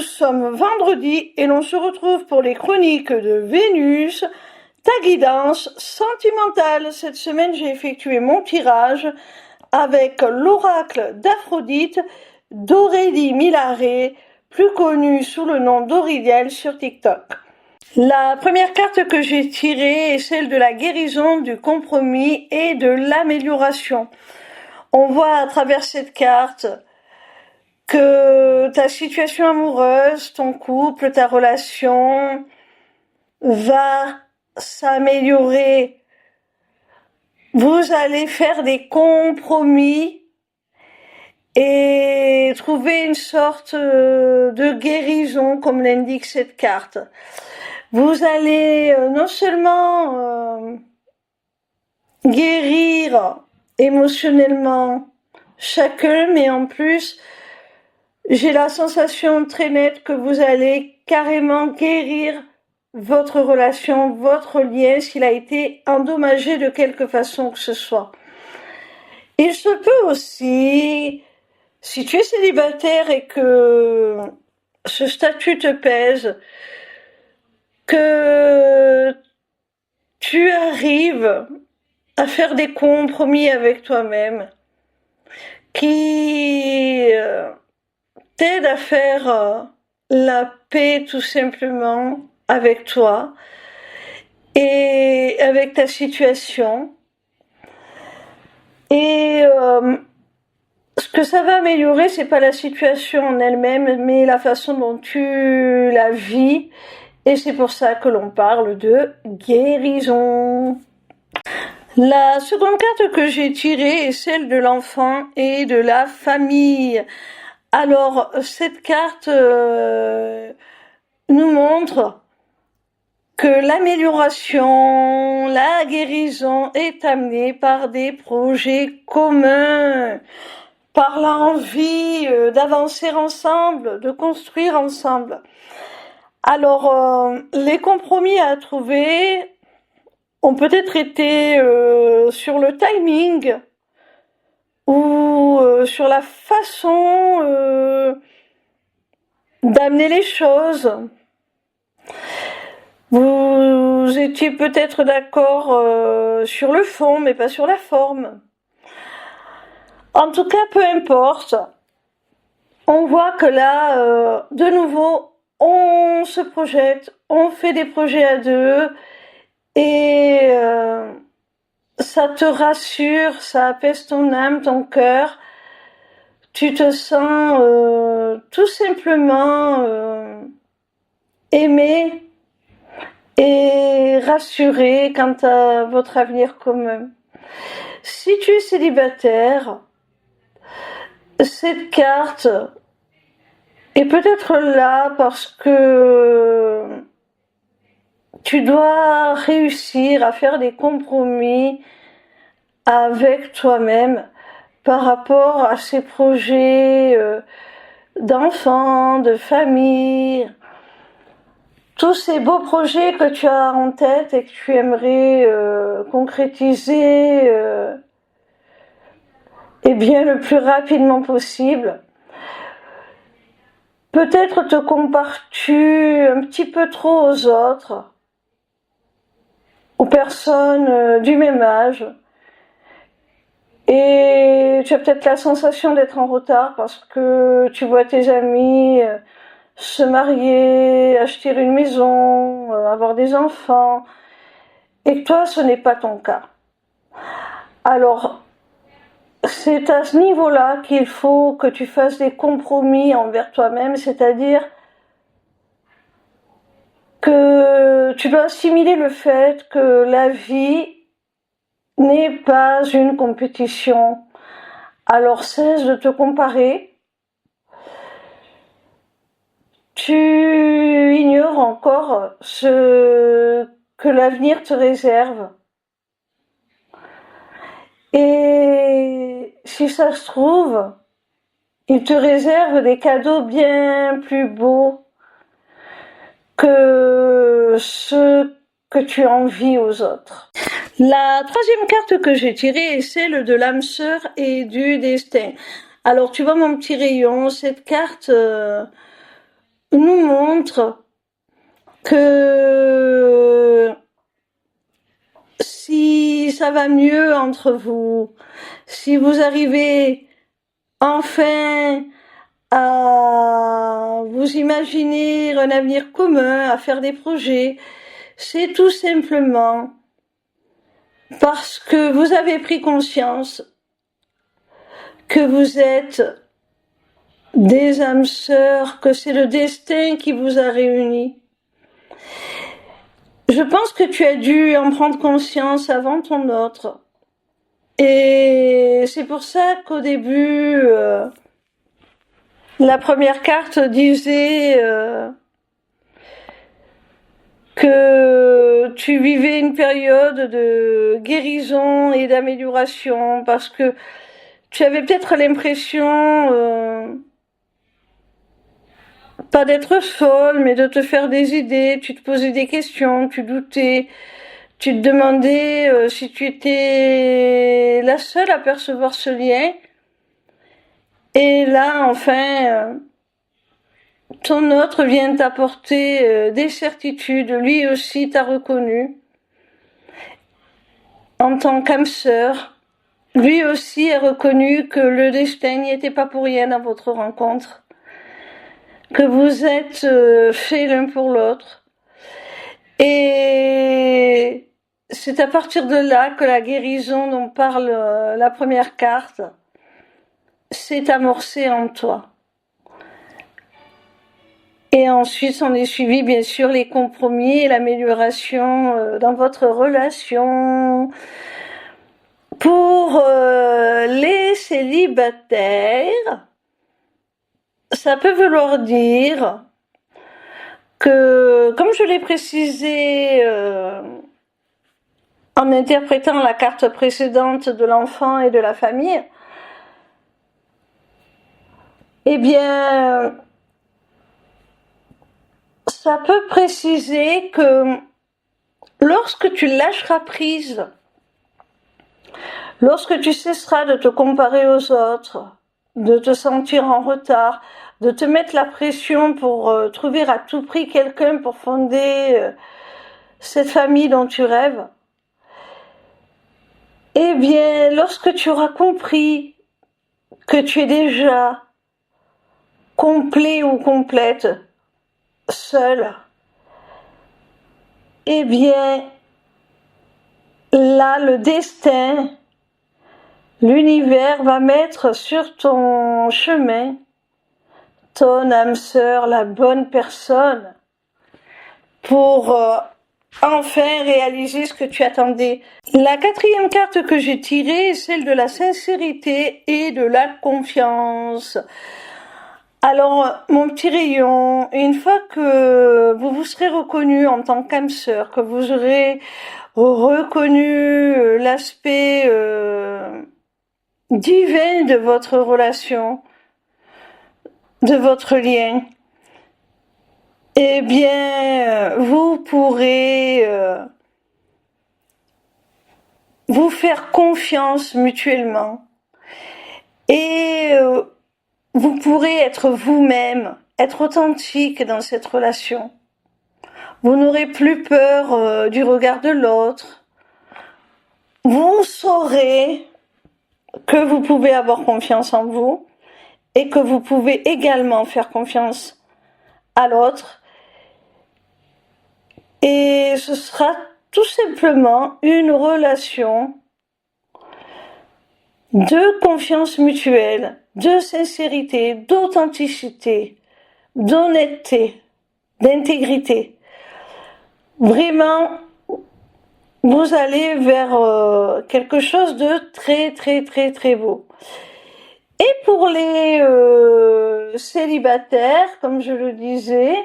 sommes vendredi et l'on se retrouve pour les chroniques de Vénus, ta guidance sentimentale. Cette semaine, j'ai effectué mon tirage avec l'oracle d'Aphrodite d'Aurélie Milaré, plus connue sous le nom d'Auriliel sur TikTok. La première carte que j'ai tirée est celle de la guérison, du compromis et de l'amélioration. On voit à travers cette carte que ta situation amoureuse, ton couple, ta relation va s'améliorer. Vous allez faire des compromis et trouver une sorte de guérison, comme l'indique cette carte. Vous allez non seulement guérir émotionnellement chacun, mais en plus, j'ai la sensation très nette que vous allez carrément guérir votre relation, votre lien, s'il a été endommagé de quelque façon que ce soit. Il se peut aussi, si tu es célibataire et que ce statut te pèse, que tu arrives à faire des compromis avec toi-même qui t'aident à faire la paix tout simplement avec toi et avec ta situation. Et ce que ça va améliorer, c'est pas la situation en elle-même, mais la façon dont tu la vis. Et c'est pour ça que l'on parle de guérison. La seconde carte que j'ai tirée est celle de l'enfant et de la famille. Alors, cette carte nous montre que l'amélioration, la guérison est amenée par des projets communs, par l'envie d'avancer ensemble, de construire ensemble. Alors, les compromis à trouver ont peut-être été sur le timing ou sur la façon d'amener les choses. Vous étiez peut-être d'accord sur le fond, mais pas sur la forme. En tout cas, peu importe. On voit que là, de nouveau, on se projette, on fait des projets à deux et ça te rassure, ça apaise ton âme, ton cœur. Tu te sens tout simplement aimé et rassuré quant à votre avenir commun. Si tu es célibataire, cette carte est peut-être là parce que tu dois réussir à faire des compromis avec toi-même par rapport à ces projets d'enfants, de famille, tous ces beaux projets que tu as en tête et que tu aimerais concrétiser le plus rapidement possible. Peut-être te compares-tu un petit peu trop aux autres, aux personnes du même âge, et tu as peut-être la sensation d'être en retard parce que tu vois tes amis se marier, acheter une maison, avoir des enfants, et que toi, ce n'est pas ton cas. Alors, c'est à ce niveau-là qu'il faut que tu fasses des compromis envers toi-même, c'est-à-dire que tu dois assimiler le fait que la vie n'est pas une compétition. Alors cesse de te comparer. Tu ignores encore ce que l'avenir te réserve. Et si ça se trouve, il te réserve des cadeaux bien plus beaux que ceux que tu envies aux autres. La troisième carte que j'ai tirée est celle de l'âme sœur et du destin. Alors tu vois mon petit rayon, cette carte nous montre que si ça va mieux entre vous, si vous arrivez enfin à vous imaginer un avenir commun, à faire des projets, c'est tout simplement parce que vous avez pris conscience que vous êtes des âmes sœurs, que c'est le destin qui vous a réunis. Je pense que tu as dû en prendre conscience avant ton autre. Et c'est pour ça qu'au début, la première carte disait que tu vivais une période de guérison et d'amélioration parce que tu avais peut-être l'impression pas d'être folle, mais de te faire des idées, tu te posais des questions, tu doutais, tu te demandais si tu étais la seule à percevoir ce lien. Et là, enfin, ton autre vient t'apporter des certitudes. Lui aussi t'a reconnu en tant qu'âme sœur. Lui aussi a reconnu que le destin n'y était pas pour rien dans votre rencontre, que vous êtes faits l'un pour l'autre. Et c'est à partir de là que la guérison dont parle la première carte s'est amorcée en toi. Et ensuite, on est suivi, bien sûr, les compromis et l'amélioration dans votre relation. Pour les célibataires, ça peut vouloir dire que, comme je l'ai précisé en interprétant la carte précédente de l'enfant et de la famille, eh bien, ça peut préciser que lorsque tu lâcheras prise, lorsque tu cesseras de te comparer aux autres, de te sentir en retard, de te mettre la pression pour trouver à tout prix quelqu'un pour fonder cette famille dont tu rêves, eh bien, lorsque tu auras compris que tu es déjà complet ou complète, seul, eh bien, là, le destin, l'univers va mettre sur ton chemin ton âme sœur, la bonne personne, pour enfin réaliser ce que tu attendais. La quatrième carte que j'ai tirée est celle de la sincérité et de la confiance. Alors, mon petit rayon, une fois que vous vous serez reconnu en tant qu'âme sœur, que vous aurez reconnu l'aspect divin de votre relation, de votre lien, eh bien, vous pourrez vous faire confiance mutuellement et vous pourrez être vous-même, être authentique dans cette relation. Vous n'aurez plus peur du regard de l'autre. Vous saurez que vous pouvez avoir confiance en vous et que vous pouvez également faire confiance à l'autre. Et ce sera tout simplement une relation de confiance mutuelle, de sincérité, d'authenticité, d'honnêteté, d'intégrité. Vraiment, vous allez vers quelque chose de très très très très beau. Et pour les célibataires, comme je le disais,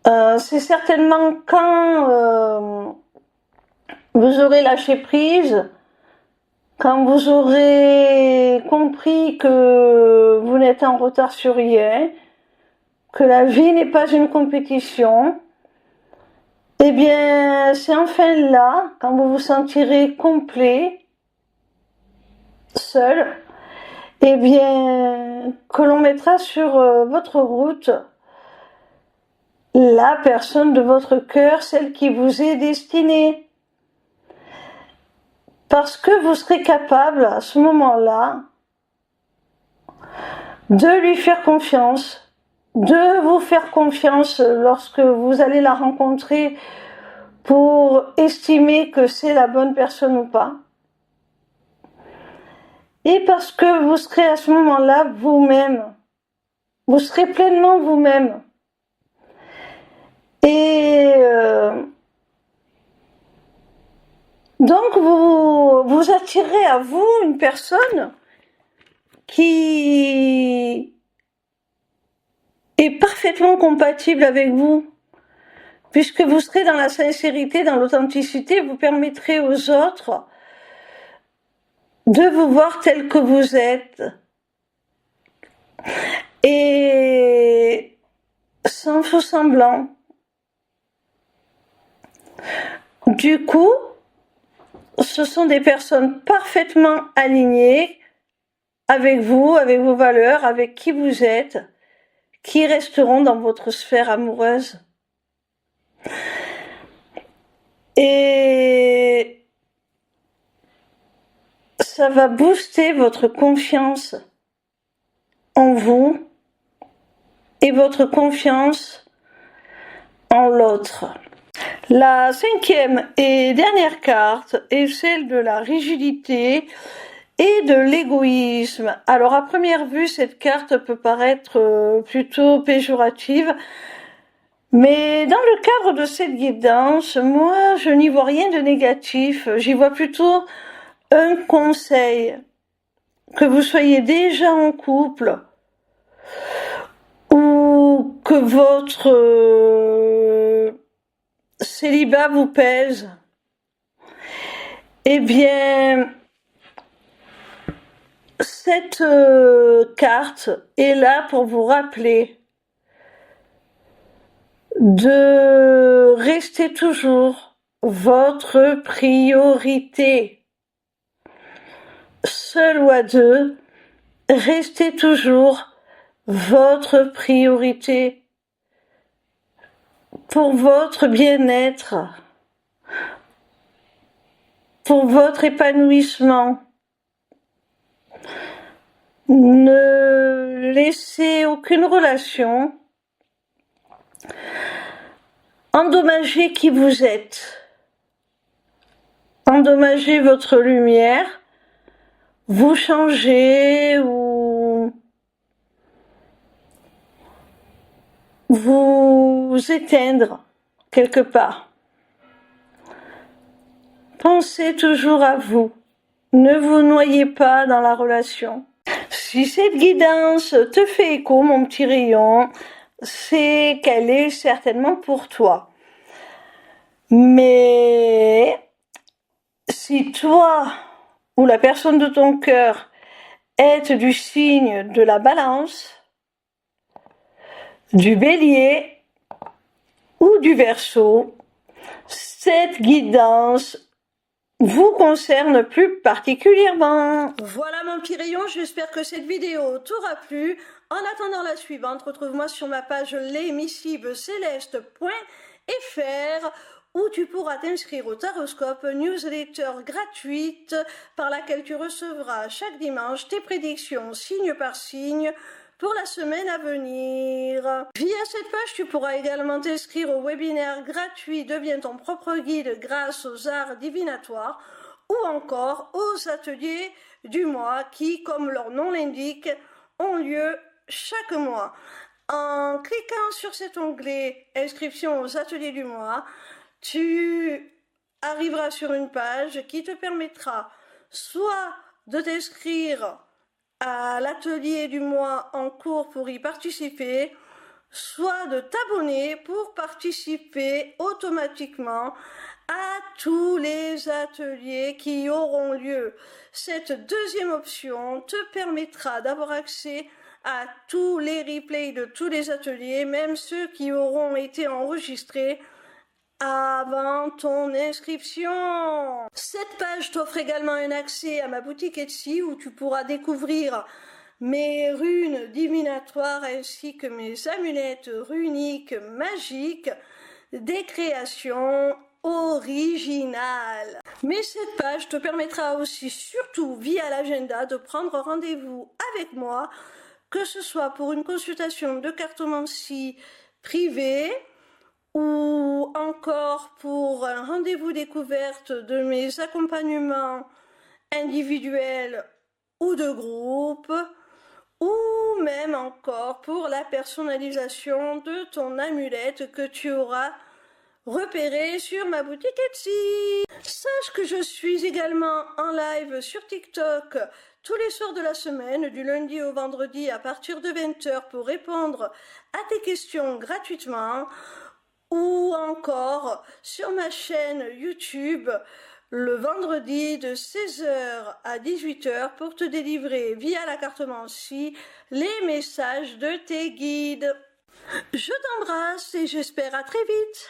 c'est certainement quand vous aurez lâché prise, quand vous aurez compris que vous n'êtes en retard sur rien, que la vie n'est pas une compétition, eh bien, c'est enfin là, quand vous vous sentirez complet, seul, eh bien, que l'on mettra sur votre route la personne de votre cœur, celle qui vous est destinée. Parce que vous serez capable à ce moment-là de lui faire confiance, de vous faire confiance lorsque vous allez la rencontrer pour estimer que c'est la bonne personne ou pas. Et parce que vous serez à ce moment-là vous-même. Vous serez pleinement vous-même. Et donc vous attirez à vous une personne qui est parfaitement compatible avec vous. Puisque vous serez dans la sincérité, dans l'authenticité, vous permettrez aux autres de vous voir tel que vous êtes. Et sans faux semblant. Du coup, ce sont des personnes parfaitement alignées avec vous, avec vos valeurs, avec qui vous êtes, qui resteront dans votre sphère amoureuse. Et ça va booster votre confiance en vous et votre confiance en l'autre. La 5e et dernière carte est celle de la rigidité et de l'égoïsme. Alors à première vue, cette carte peut paraître plutôt péjorative, mais dans le cadre de cette guidance, moi je n'y vois rien de négatif, j'y vois plutôt un conseil. Que vous soyez déjà en couple ou que votre célibat vous pèse, eh bien, cette carte est là pour vous rappeler de rester toujours votre priorité. Seul ou à deux, restez toujours votre priorité pour votre bien-être, pour votre épanouissement. Ne laissez aucune relation endommager qui vous êtes, endommager votre lumière, vous changer ou vous éteindre quelque part. Pensez toujours à vous. Ne vous noyez pas dans la relation. Si cette guidance te fait écho, mon petit rayon, c'est qu'elle est certainement pour toi. Mais si toi ou la personne de ton cœur êtes du signe de la Balance, du Bélier ou du Verseau, cette guidance vous concerne plus particulièrement. Voilà mon petit rayon, j'espère que cette vidéo t'aura plu. En attendant la suivante, retrouve-moi sur ma page lesmissiblecéleste.fr où tu pourras t'inscrire au Taroscope, newsletter gratuite par laquelle tu recevras chaque dimanche tes prédictions signe par signe pour la semaine à venir. Via cette page, tu pourras également t'inscrire au webinaire gratuit Deviens ton propre guide grâce aux arts divinatoires ou encore aux ateliers du mois qui, comme leur nom l'indique, ont lieu chaque mois. En cliquant sur cet onglet Inscription aux ateliers du mois, tu arriveras sur une page qui te permettra soit de t'inscrire à l'atelier du mois en cours pour y participer, soit de t'abonner pour participer automatiquement à tous les ateliers qui auront lieu. Cette deuxième option te permettra d'avoir accès à tous les replays de tous les ateliers, même ceux qui auront été enregistrés avant ton inscription. Cette page t'offre également un accès à ma boutique Etsy où tu pourras découvrir mes runes divinatoires ainsi que mes amulettes runiques magiques, des créations originales. Mais cette page te permettra aussi, surtout via l'agenda, de prendre rendez-vous avec moi, que ce soit pour une consultation de cartomancie privée ou encore pour un rendez-vous découverte de mes accompagnements individuels ou de groupe, ou même encore pour la personnalisation de ton amulette que tu auras repérée sur ma boutique Etsy. Sache que je suis également en live sur TikTok tous les soirs de la semaine, du lundi au vendredi à partir de 20h pour répondre à tes questions gratuitement, ou encore sur ma chaîne YouTube le vendredi de 16h à 18h pour te délivrer via la cartomancie les messages de tes guides. Je t'embrasse et j'espère à très vite.